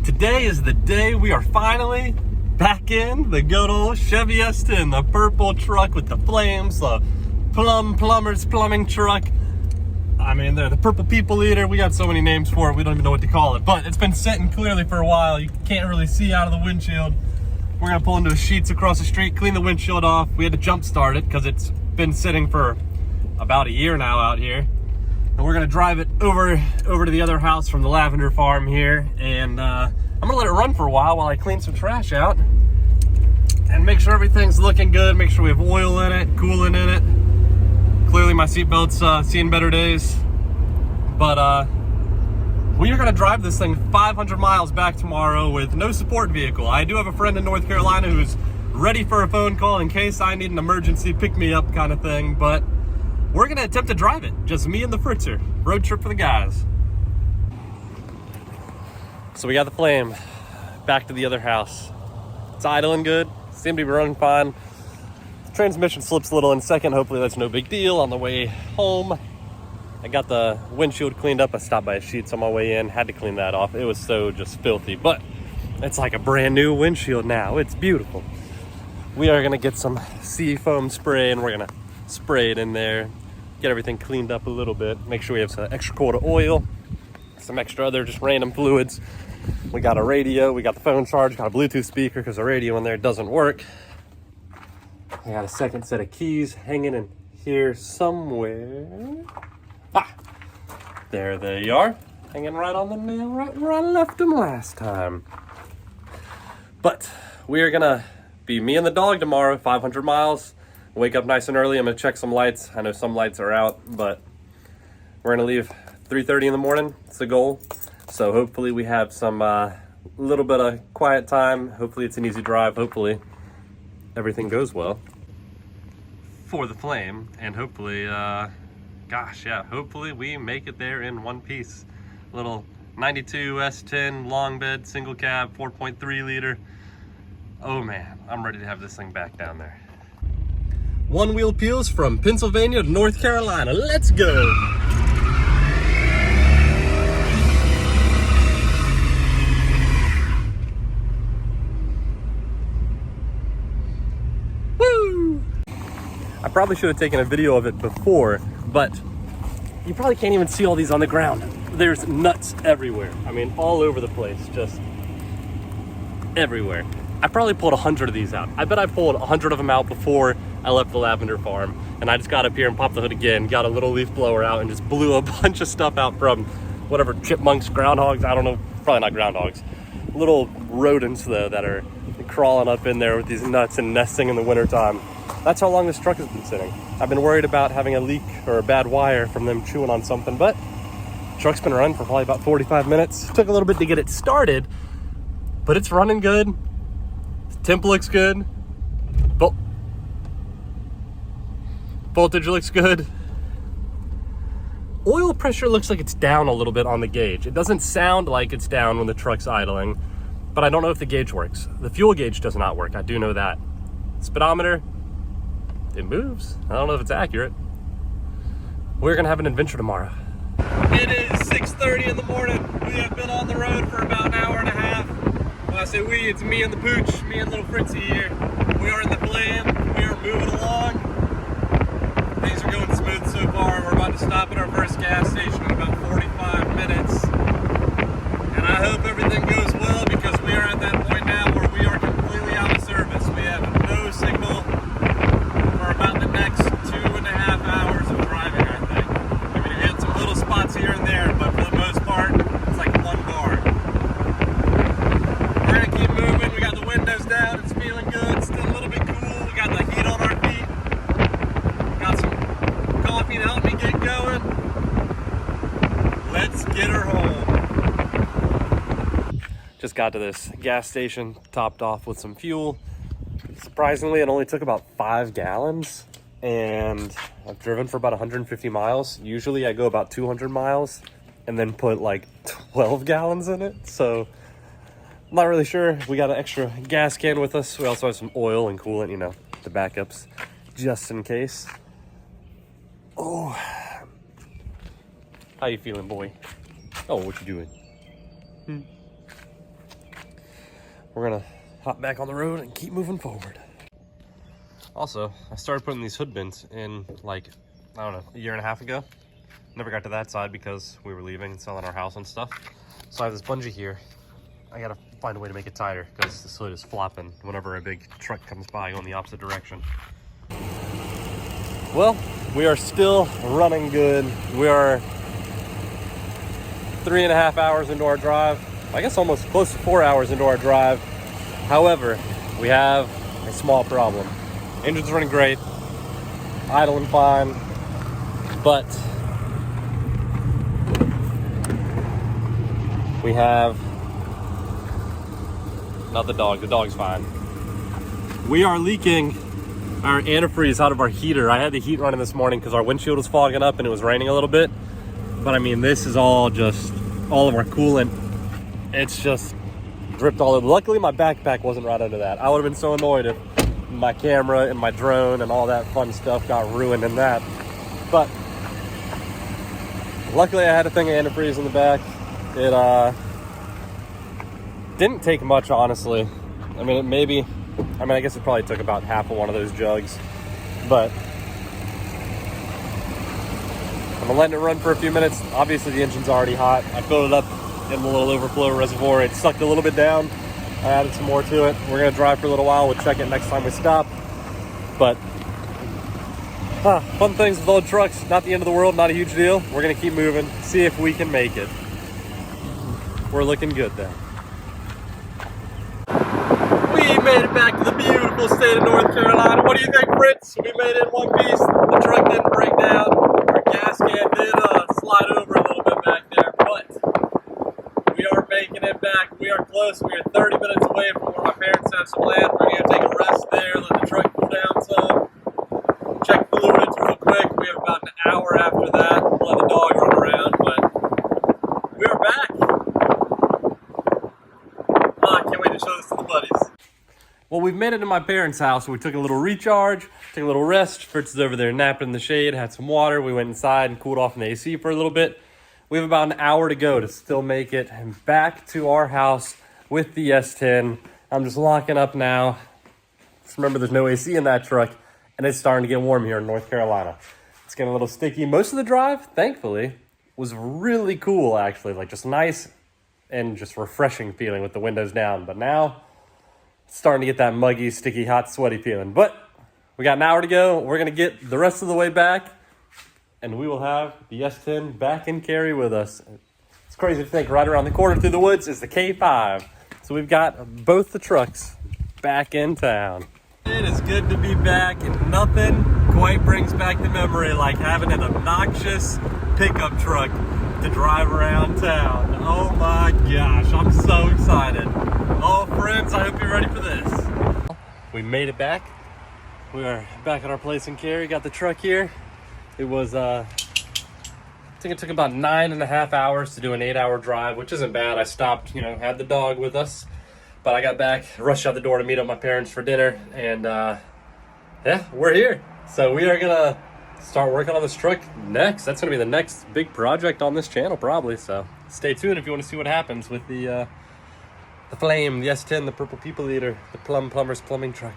Today is the day we are finally back in the good old Chevy S10, the purple truck with the flames, the plumber's plumbing truck. I mean, they're the purple people eater. We got so many names for it, we don't even know what to call it. But it's been sitting clearly for a while. You can't really see out of the windshield. We're gonna pull into the sheets across the street, clean the windshield off. We had to jump start it because it's been sitting for about a year now out here. And we're gonna drive it over to the other house from the lavender farm here. And I'm gonna let it run for a while I clean some trash out and make sure everything's looking good, make sure we have oil in it, coolant in it. Clearly my seatbelt's seeing better days. But we are gonna drive this thing 500 miles back tomorrow with no support vehicle. I do have a friend in North Carolina who's ready for a phone call in case I need an emergency pick me up kind of thing, but we're gonna attempt to drive it. Just me and the Fritzer. Road trip for the guys. So we got the flame back to the other house. It's idling good, seemed to be running fine. Transmission slips a little in second, hopefully that's no big deal. On the way home, I got the windshield cleaned up. I stopped by a Sheetz on my way in, had to clean that off. It was so just filthy, but it's like a brand new windshield now. It's beautiful. We are gonna get some sea foam spray and we're gonna spray it in there, get everything cleaned up a little bit, make sure we have some extra quart of oil, some extra other just random fluids. We got a radio, we got the phone charge, got a Bluetooth speaker because the radio in there doesn't work. I got a second set of keys hanging in here somewhere. Ah, there they are, hanging right on the nail, right where I left them last time. But we are gonna be me and the dog tomorrow, 500 miles. Wake up nice and early. I'm gonna check some lights. I know some lights are out, but we're gonna leave 3:30 in the morning. It's the goal. So hopefully we have some little bit of quiet time. Hopefully it's an easy drive. Hopefully everything goes well for the flame, and hopefully, hopefully we make it there in one piece. Little 92 S10 long bed, single cab, 4.3 liter. Oh man, I'm ready to have this thing back down there. One wheel peels from Pennsylvania to North Carolina. Let's go. Woo! I probably should have taken a video of it before, but you probably can't even see all these on the ground. There's nuts everywhere. I mean, all over the place, just everywhere. I probably pulled 100 of these out. I bet I pulled 100 of them out before I left the lavender farm. And I just got up here and popped the hood again, got a little leaf blower out and just blew a bunch of stuff out from whatever, chipmunks, groundhogs, I don't know, probably not groundhogs. Little rodents though that are crawling up in there with these nuts and nesting in the wintertime. That's how long this truck has been sitting. I've been worried about having a leak or a bad wire from them chewing on something, but the truck's been running for probably about 45 minutes. Took a little bit to get it started, but it's running good. Temp looks good. Voltage looks good. Oil pressure looks like it's down a little bit on the gauge. It doesn't sound like it's down when the truck's idling, but I don't know if the gauge works. The fuel gauge does not work, I do know that. Speedometer, it moves. I don't know if it's accurate. We're gonna have an adventure tomorrow. It is 6:30 in the morning. We have been on the road for about an hour and a half. When I say we, it's me and the pooch, me and little Fritzy here. We are in the flame, we are moving along. Things are going smooth so far. We're about to stop at our first gas station in about 45 minutes. And I hope everything goes well because we are at that point now where we are completely out of service. We have no signal for about the next 2.5 hours of driving, I think. I mean, we had some little spots here and there, but for the most part, it's like one bar. We're gonna keep moving. We got the windows down. It's feeling good. Still a little bit cool. We got the heat on our feet. Got some coffee to help me get going. Let's get her home. Just got to this gas station, topped off with some fuel. Surprisingly, it only took about 5 gallons, and I've driven for about 150 miles. Usually I go about 200 miles and then put like 12 gallons in it. So I'm not really sure. We got an extra gas can with us. We also have some oil and coolant, you know, the backups, just in case. Oh, how you feeling, boy? Oh, what you doing? we're gonna hop back on the road and keep moving forward. Also, I started putting these hood bins in like, I don't know, a year and a half ago. Never got to that side because we were leaving and selling our house and stuff. So I have this bungee here. I gotta find a way to make it tighter because this hood is flopping whenever a big truck comes by going the opposite direction. Well, we are still running good. We are 3.5 hours into our drive. I guess almost close to 4 hours into our drive. However, we have a small problem. Engine's running great, idling fine, but we have, not the dog, the dog's fine. We are leaking our antifreeze out of our heater. I had the heat running this morning because our windshield was fogging up and it was raining a little bit. But I mean, this is all just, all of our coolant, it's just dripped all over. Luckily, my backpack wasn't right under that. I would have been so annoyed if my camera and my drone and all that fun stuff got ruined in that. But luckily, I had a thing of antifreeze in the back. It didn't take much, honestly. I mean, I guess it probably took about half of one of those jugs, but I'm letting it run for a few minutes. Obviously, the engine's already hot. I filled it up in the little overflow reservoir. It sucked a little bit down. I added some more to it. We're gonna drive for a little while. We'll check it next time we stop. But fun things with old trucks. Not the end of the world, not a huge deal. We're gonna keep moving, see if we can make it. We're looking good then. We made it back to the beautiful state of North Carolina. What do you think, Fritz? We made it in one piece. The truck didn't break down. Our gas can did slide over a little bit back there, but we are making it back. We are close. We are 30 minutes away from where my parents have some land. We're going to take a rest there, let the truck cool down some, check fluids real quick. We have about an hour after that. We'll let the dog run around, but we are back. I can't wait to show this to the buddies. Well, we've made it to my parents' house. We took a little recharge, took a little rest. Fritz is over there napping in the shade, had some water. We went inside and cooled off in the AC for a little bit. We have about an hour to go to still make it back to our house with the S10. I'm just locking up now. Just remember, there's no AC in that truck, and it's starting to get warm here in North Carolina. It's getting a little sticky. Most of the drive, thankfully, was really cool, actually. Like, just nice and just refreshing feeling with the windows down. But now, it's starting to get that muggy, sticky, hot, sweaty feeling. But we got an hour to go. We're going to get the rest of the way back, and we will have the S10 back in carry with us. It's crazy to think right around the corner through the woods is the K5. So we've got both the trucks back in town. It is good to be back, and nothing quite brings back the memory like having an obnoxious pickup truck to drive around town. Oh my gosh, I'm so excited. Oh friends, I hope you're ready for this. We made it back. We are back at our place in Cary. Got the truck here. It was, I think it took about 9.5 hours to do an 8-hour drive, which isn't bad. I stopped, had the dog with us. But I got back, rushed out the door to meet up with my parents for dinner, and yeah, we're here. So we are gonna start working on this truck next. That's gonna be the next big project on this channel, probably. So stay tuned if you want to see what happens with the Flame, the S10, the Purple People Eater, the Plumber's Plumbing truck.